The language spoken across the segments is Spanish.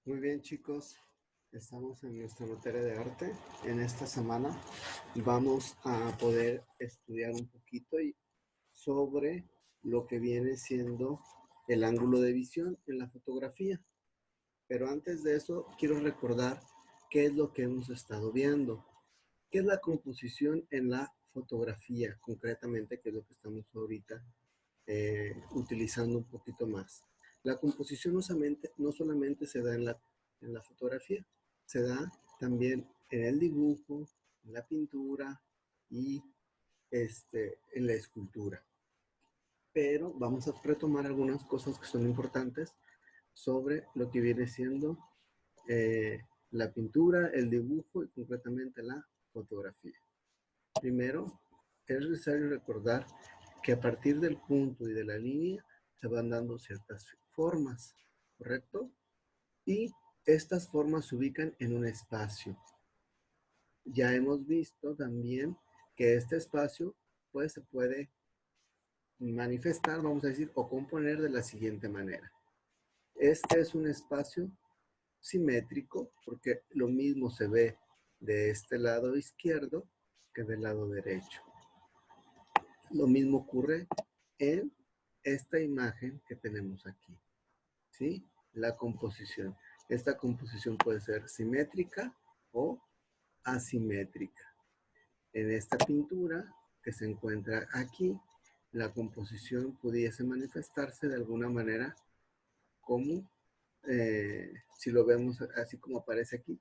Muy bien, chicos. Estamos en nuestra materia de arte. En esta semana vamos a poder estudiar un poquito sobre lo que viene siendo el ángulo de visión en la fotografía. Pero antes de eso, quiero recordar qué es lo que hemos estado viendo. ¿Qué es la composición en la fotografía? Concretamente, que es lo que estamos ahorita utilizando un poquito más. La composición no solamente se da en la fotografía, se da también en el dibujo, en la pintura y en la escultura. Pero vamos a retomar algunas cosas que son importantes sobre lo que viene siendo la pintura, el dibujo y concretamente la fotografía. Primero, es necesario recordar que a partir del punto y de la línea se van dando ciertas formas, ¿correcto? Y estas formas se ubican en un espacio. Ya hemos visto también que este espacio pues, se puede manifestar, vamos a decir, o componer de la siguiente manera. Este es un espacio simétrico porque lo mismo se ve de este lado izquierdo que del lado derecho. Lo mismo ocurre en esta imagen que tenemos aquí, ¿sí? La composición. Esta composición puede ser simétrica o asimétrica. En esta pintura que se encuentra aquí, la composición pudiese manifestarse de alguna manera como, si lo vemos así como aparece aquí,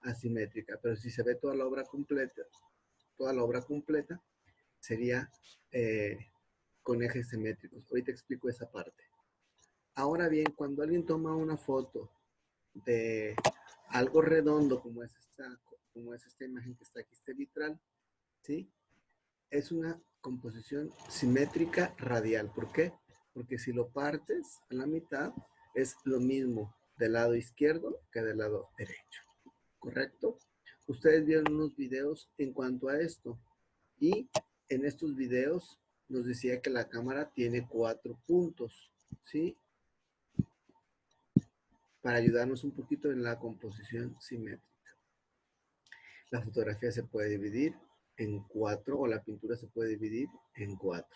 asimétrica. Pero si se ve toda la obra completa sería con ejes simétricos. Ahorita explico esa parte. Ahora bien, cuando alguien toma una foto de algo redondo como es esta imagen que está aquí, este vitral, ¿sí? Es una composición simétrica radial. ¿Por qué? Porque si lo partes a la mitad, es lo mismo del lado izquierdo que del lado derecho. ¿Correcto? Ustedes vieron unos videos en cuanto a esto. Y en estos videos nos decía que la cámara tiene 4 puntos, ¿sí? Para ayudarnos un poquito en la composición simétrica. La fotografía se puede dividir en 4 o la pintura se puede dividir en 4.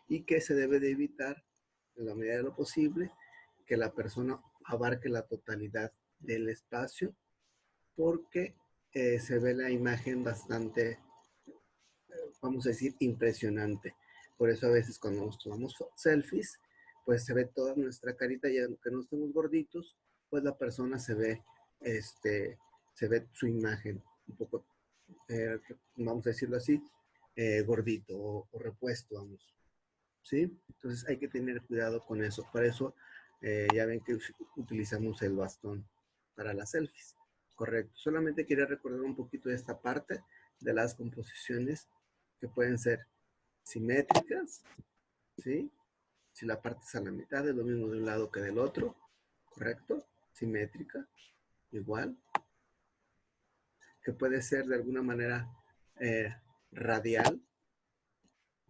Y que se debe de evitar, en la medida de lo posible, que la persona abarque la totalidad del espacio porque se ve la imagen bastante, vamos a decir, impresionante. Por eso a veces cuando nos tomamos selfies, pues se ve toda nuestra carita y aunque no estemos gorditos, pues la persona se ve su imagen un poco, vamos a decirlo así, gordito o repuesto, vamos. ¿Sí? Entonces hay que tener cuidado con eso. Por eso ya ven que utilizamos el bastón para las selfies. Correcto. Solamente quería recordar un poquito de esta parte de las composiciones que pueden ser simétricas, ¿sí? Si la partes a la mitad es lo mismo de un lado que del otro, ¿correcto? Simétrica, igual. Que puede ser de alguna manera eh, radial,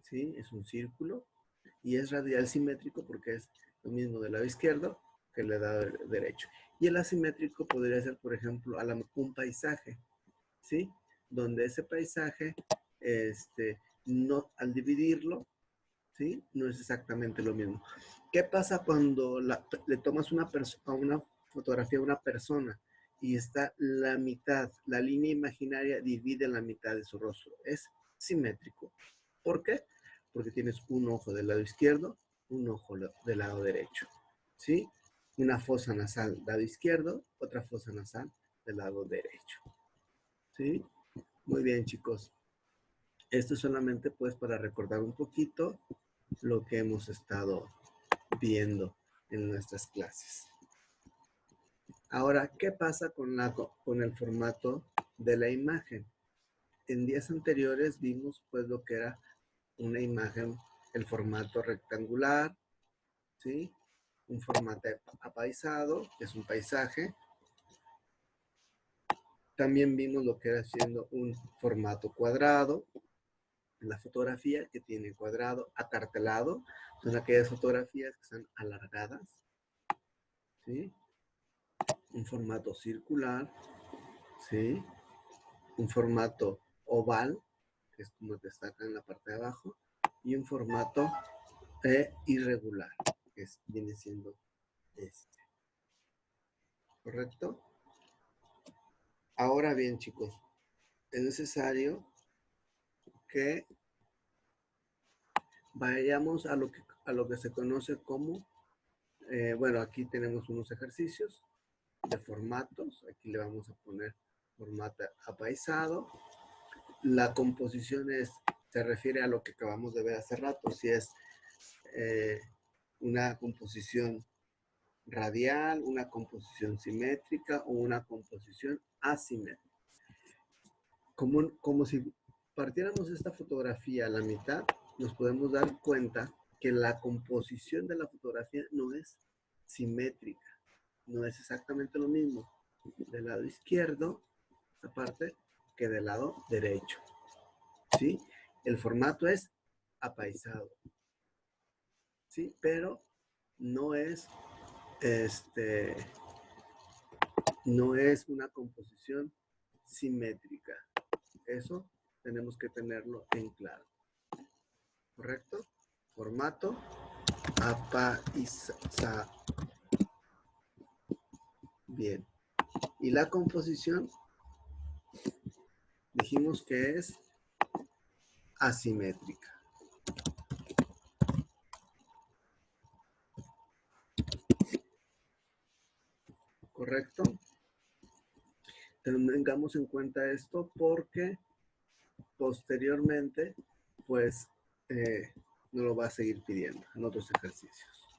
¿sí? Es un círculo. Y es radial simétrico porque es lo mismo del lado izquierdo que el lado derecho. Y el asimétrico podría ser, por ejemplo, un paisaje, ¿sí? Donde ese paisaje, no, al dividirlo, ¿sí? No es exactamente lo mismo. ¿Qué pasa cuando le tomas a una fotografía a una persona y está la mitad, la línea imaginaria divide la mitad de su rostro? Es simétrico. ¿Por qué? Porque tienes un ojo del lado izquierdo, un ojo del lado derecho, ¿sí? Una fosa nasal del lado izquierdo, otra fosa nasal del lado derecho, ¿sí? Muy bien, chicos. Esto es solamente pues para recordar un poquito lo que hemos estado viendo en nuestras clases. Ahora, ¿qué pasa con el formato de la imagen? En días anteriores vimos pues lo que era una imagen, el formato rectangular, ¿sí? Un formato apaisado, que es un paisaje. También vimos lo que era siendo un formato cuadrado. La fotografía que tiene cuadrado, acartelado, son aquellas fotografías que están alargadas, ¿sí? un formato circular, ¿sí? Un formato oval, que es como destaca en la parte de abajo, y un formato irregular, que viene siendo este. ¿Correcto? Ahora bien, chicos, es necesario que vayamos a lo que se conoce como, bueno, aquí tenemos unos ejercicios de formatos. Aquí le vamos a poner formato apaisado. La composición se refiere a lo que acabamos de ver hace rato, si es una composición radial, una composición simétrica o una composición asimétrica. Como si partiéramos esta fotografía a la mitad, nos podemos dar cuenta que la composición de la fotografía no es simétrica, no es exactamente lo mismo del lado izquierdo, aparte, que del lado derecho, ¿sí? El formato es apaisado, ¿sí? Pero no es, no es una composición simétrica. Eso tenemos que tenerlo en claro. ¿Correcto? Formato apaisado. Bien. Y la composición dijimos que es asimétrica. ¿Correcto? Tengamos en cuenta esto porque posteriormente, pues, nos lo va a seguir pidiendo en otros ejercicios.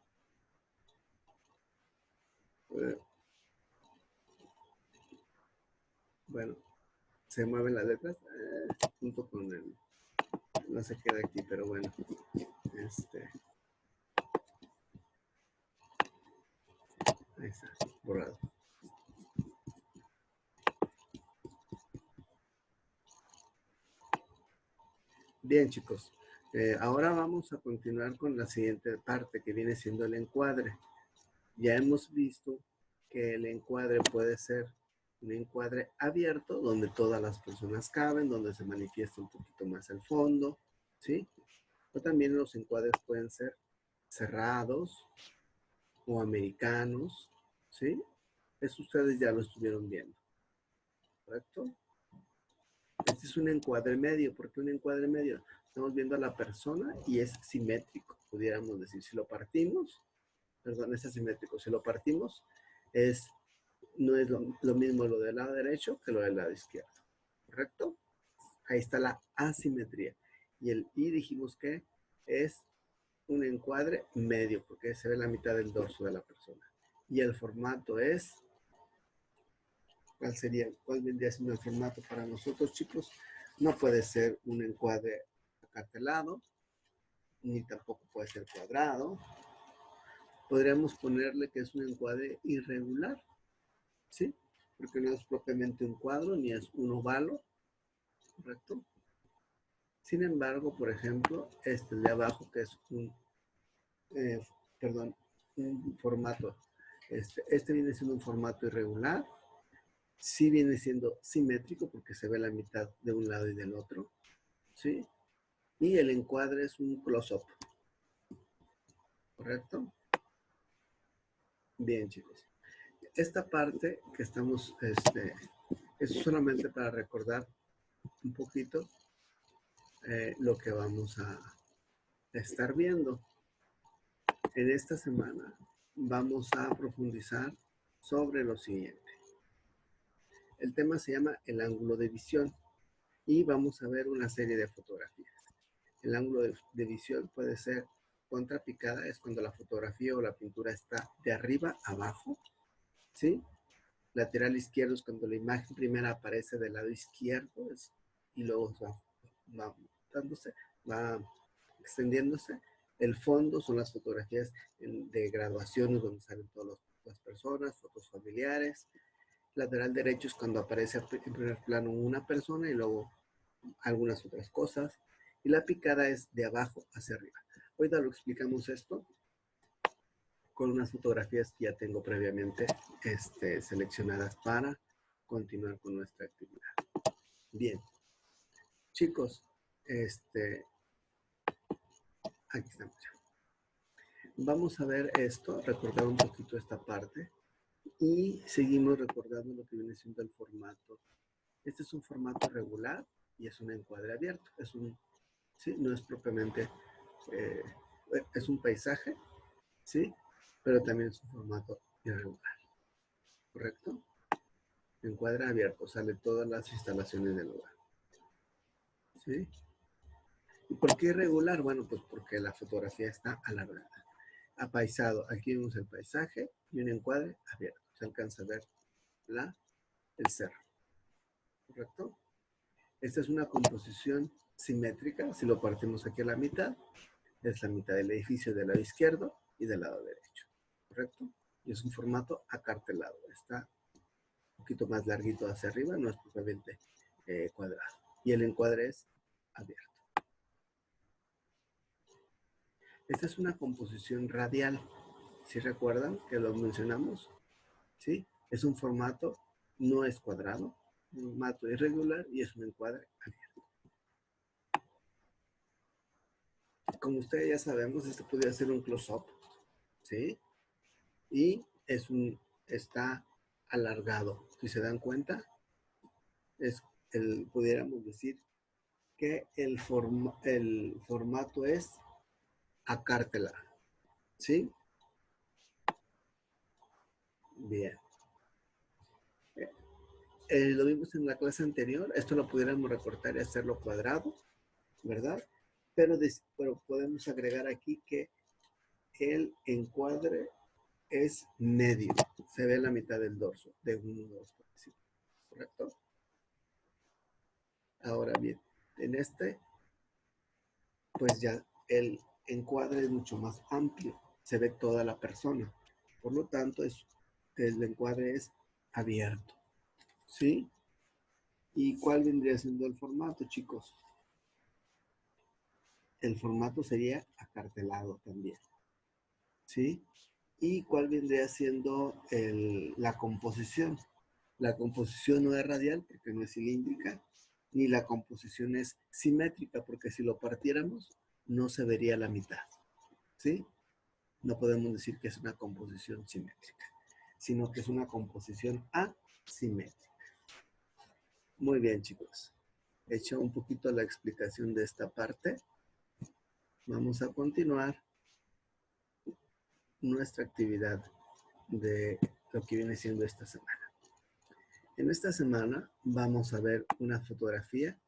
Bueno, se mueven las letras junto con el, no se queda aquí, pero bueno, ahí está, borrado. Bien, chicos, ahora vamos a continuar con la siguiente parte que viene siendo el encuadre. Ya hemos visto que el encuadre puede ser un encuadre abierto, donde todas las personas caben, donde se manifiesta un poquito más el fondo, ¿sí? O también los encuadres pueden ser cerrados o americanos, ¿sí? Eso ustedes ya lo estuvieron viendo, ¿correcto? Este es un encuadre medio. ¿Por qué un encuadre medio? Estamos viendo a la persona y es simétrico, pudiéramos decir. Si lo partimos, perdón, es asimétrico. Si lo partimos, no es lo mismo lo del lado derecho que lo del lado izquierdo, ¿correcto? Ahí está la asimetría. Y dijimos que es un encuadre medio, porque se ve la mitad del dorso de la persona. Y el formato es, ¿cuál vendría siendo el formato para nosotros, chicos? No puede ser un encuadre acartelado, ni tampoco puede ser cuadrado. Podríamos ponerle que es un encuadre irregular, ¿sí? Porque no es propiamente un cuadro, ni es un ovalo, ¿correcto? Sin embargo, por ejemplo, este de abajo, que es un formato, este viene siendo un formato irregular, sí viene siendo simétrico porque se ve la mitad de un lado y del otro, ¿sí? Y el encuadre es un close-up, ¿correcto? Bien, chicos. Esta parte que estamos, es solamente para recordar un poquito lo que vamos a estar viendo. En esta semana vamos a profundizar sobre lo siguiente. El tema se llama el ángulo de visión y vamos a ver una serie de fotografías. El ángulo de visión puede ser contrapicada, es cuando la fotografía o la pintura está de arriba a abajo, ¿sí? Lateral izquierdo es cuando la imagen primera aparece del lado izquierdo y luego va extendiéndose. El fondo son las fotografías de graduaciones donde salen todas las personas, fotos familiares. Lateral derecho es cuando aparece en primer plano una persona y luego algunas otras cosas. Y la picada es de abajo hacia arriba. Ahorita lo explicamos esto. con unas fotografías que ya tengo previamente seleccionadas para continuar con nuestra actividad. Bien, chicos, aquí estamos ya. Vamos a ver esto, recordar un poquito esta parte y seguimos recordando lo que viene siendo el formato. Este es un formato regular y es un encuadre abierto. ¿Sí? No es propiamente, es un paisaje, ¿sí? Pero también es un formato irregular, ¿correcto? Encuadre abierto, sale todas las instalaciones del lugar, ¿sí? ¿Y por qué irregular? Bueno, pues porque la fotografía está alargada. Apaisado, aquí vemos el paisaje y un encuadre abierto. Se alcanza a ver el cerro, ¿correcto? Esta es una composición simétrica. Si lo partimos aquí a la mitad, es la mitad del edificio del lado izquierdo y del lado derecho, ¿correcto? Y es un formato acartelado. Está un poquito más larguito hacia arriba, no es propiamente cuadrado. Y el encuadre es abierto. Esta es una composición radial. ¿Sí recuerdan que lo mencionamos? ¿Sí? Es un formato, no es cuadrado, un formato irregular y es un encuadre abierto. Como ustedes ya sabemos, este podría ser un close-up, ¿sí? Y está alargado. Si se dan cuenta, pudiéramos decir que el formato es acartelado, ¿sí? Bien. Lo vimos en la clase anterior. Esto lo pudiéramos recortar y hacerlo cuadrado, ¿verdad? Pero podemos agregar aquí que el encuadre es medio. Se ve la mitad del dorso, de uno de los participantes, ¿correcto? Ahora bien, en pues ya el encuadre es mucho más amplio. Se ve toda la persona. Por lo tanto, el encuadre es abierto, ¿sí? ¿Y cuál vendría siendo el formato, chicos? El formato sería acartelado también, ¿sí? ¿Y cuál vendría siendo la composición? La composición no es radial porque no es cilíndrica, ni la composición es simétrica porque si lo partiéramos no se vería la mitad, ¿sí? No podemos decir que es una composición simétrica, sino que es una composición asimétrica. Muy bien, chicos. He hecho un poquito la explicación de esta parte. Vamos a continuar nuestra actividad de lo que viene siendo esta semana. En esta semana vamos a ver una fotografía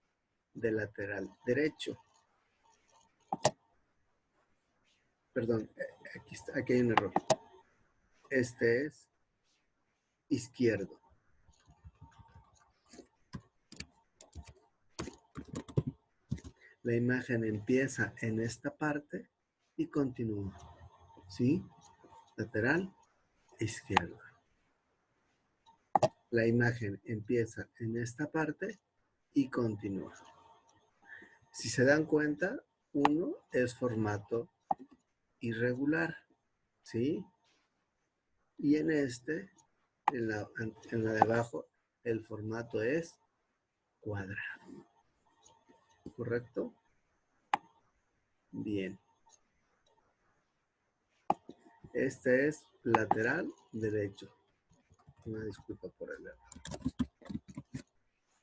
del lateral derecho. Perdón, aquí hay un error. Este es izquierdo. La imagen empieza en esta parte y continúa, ¿sí? Lateral izquierdo. La imagen empieza en esta parte y continúa. Si se dan cuenta, uno es formato irregular, ¿sí? Y en la de abajo, el formato es cuadrado. ¿Correcto? Bien. Este es lateral derecho. Una disculpa por el error.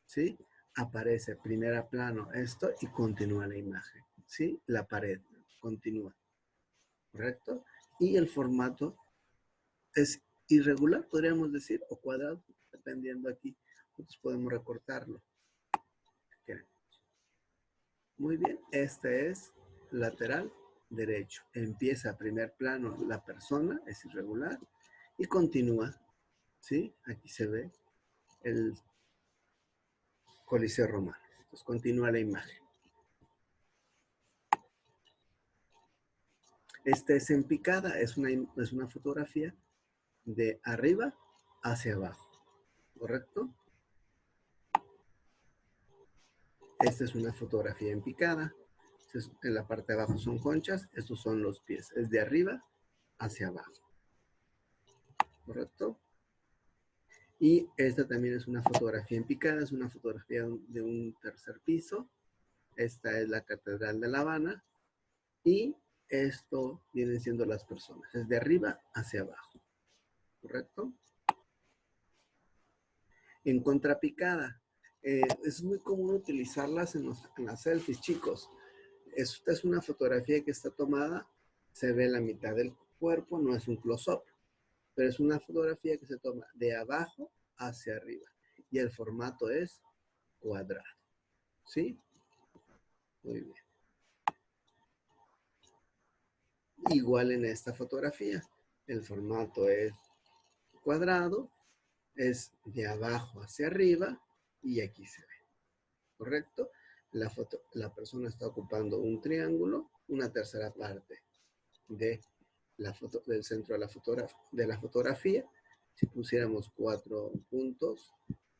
¿Sí? Aparece primera plano esto y continúa la imagen. ¿Sí? La pared continúa. ¿Correcto? Y el formato es irregular, podríamos decir, o cuadrado, dependiendo aquí. Nosotros podemos recortarlo. Muy bien, este es lateral derecho. Empieza primer plano la persona, es irregular, y continúa, ¿sí? Aquí se ve el Coliseo Romano. Entonces continúa la imagen. Este es en picada, es una fotografía de arriba hacia abajo, ¿correcto? Esta es una fotografía en picada. En la parte de abajo son conchas, estos son los pies. Es de arriba hacia abajo. ¿correcto? Y esta también es una fotografía en picada, es una fotografía de un tercer piso. Esta es la Catedral de La Habana. Y esto vienen siendo las personas. Es de arriba hacia abajo, ¿correcto? En contrapicada, es muy común utilizarlas en las selfies, chicos. Esta es una fotografía que está tomada, se ve la mitad del cuerpo, no es un close-up, pero es una fotografía que se toma de abajo hacia arriba. Y el formato es cuadrado, ¿sí? Muy bien. Igual en esta fotografía, el formato es cuadrado, es de abajo hacia arriba y aquí se ve, ¿correcto? La persona está ocupando un triángulo, una tercera parte de del centro de la fotografía. Si pusiéramos 4 puntos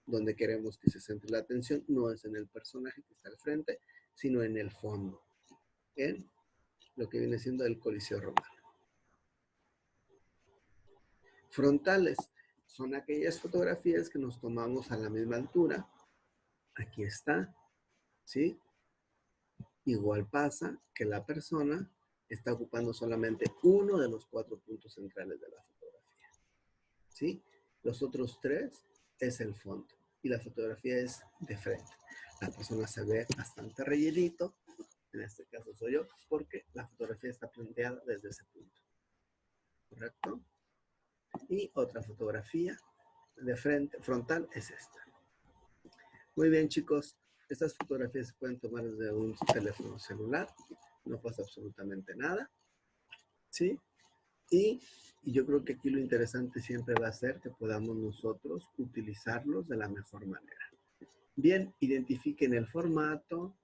donde queremos que se centre la atención, no es en el personaje que está al frente, sino en el fondo, en lo que viene siendo el Coliseo Romano. Frontales son aquellas fotografías que nos tomamos a la misma altura. Aquí está, ¿sí? Igual pasa que la persona está ocupando solamente uno de los 4 puntos centrales de la fotografía, ¿sí? Los otros 3 es el fondo y la fotografía es de frente. La persona se ve bastante rellenito, en este caso soy yo, porque la fotografía está planteada desde ese punto, ¿correcto? Y otra fotografía de frente, frontal, es esta. Muy bien, chicos, estas fotografías se pueden tomar desde un teléfono celular, no pasa absolutamente nada, ¿sí? Y yo creo que aquí lo interesante siempre va a ser que podamos nosotros utilizarlos de la mejor manera. Bien, identifiquen el formato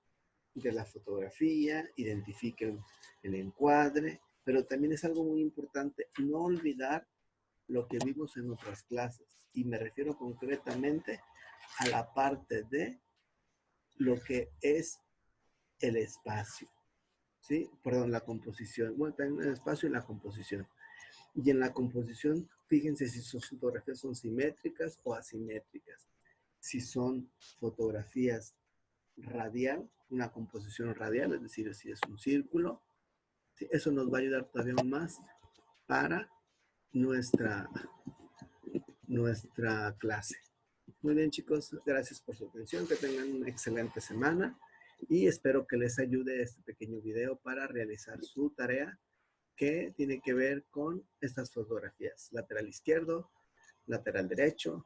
de la fotografía, identifiquen el encuadre, pero también es algo muy importante no olvidar lo que vimos en otras clases. Y me refiero concretamente a la parte de lo que es el espacio, ¿sí? Perdón, la composición. Bueno, también el espacio y la composición. Y en la composición, fíjense si sus fotografías son simétricas o asimétricas. Si son fotografías radial, una composición radial, es decir, si es un círculo, ¿sí? Eso nos va a ayudar todavía más para nuestra clase. Muy bien, chicos, gracias por su atención, que tengan una excelente semana y espero que les ayude este pequeño video para realizar su tarea que tiene que ver con estas fotografías: lateral izquierdo, lateral derecho,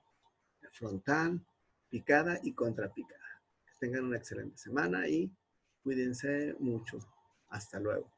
frontal, picada y contrapicada. Que tengan una excelente semana y cuídense mucho. Hasta luego.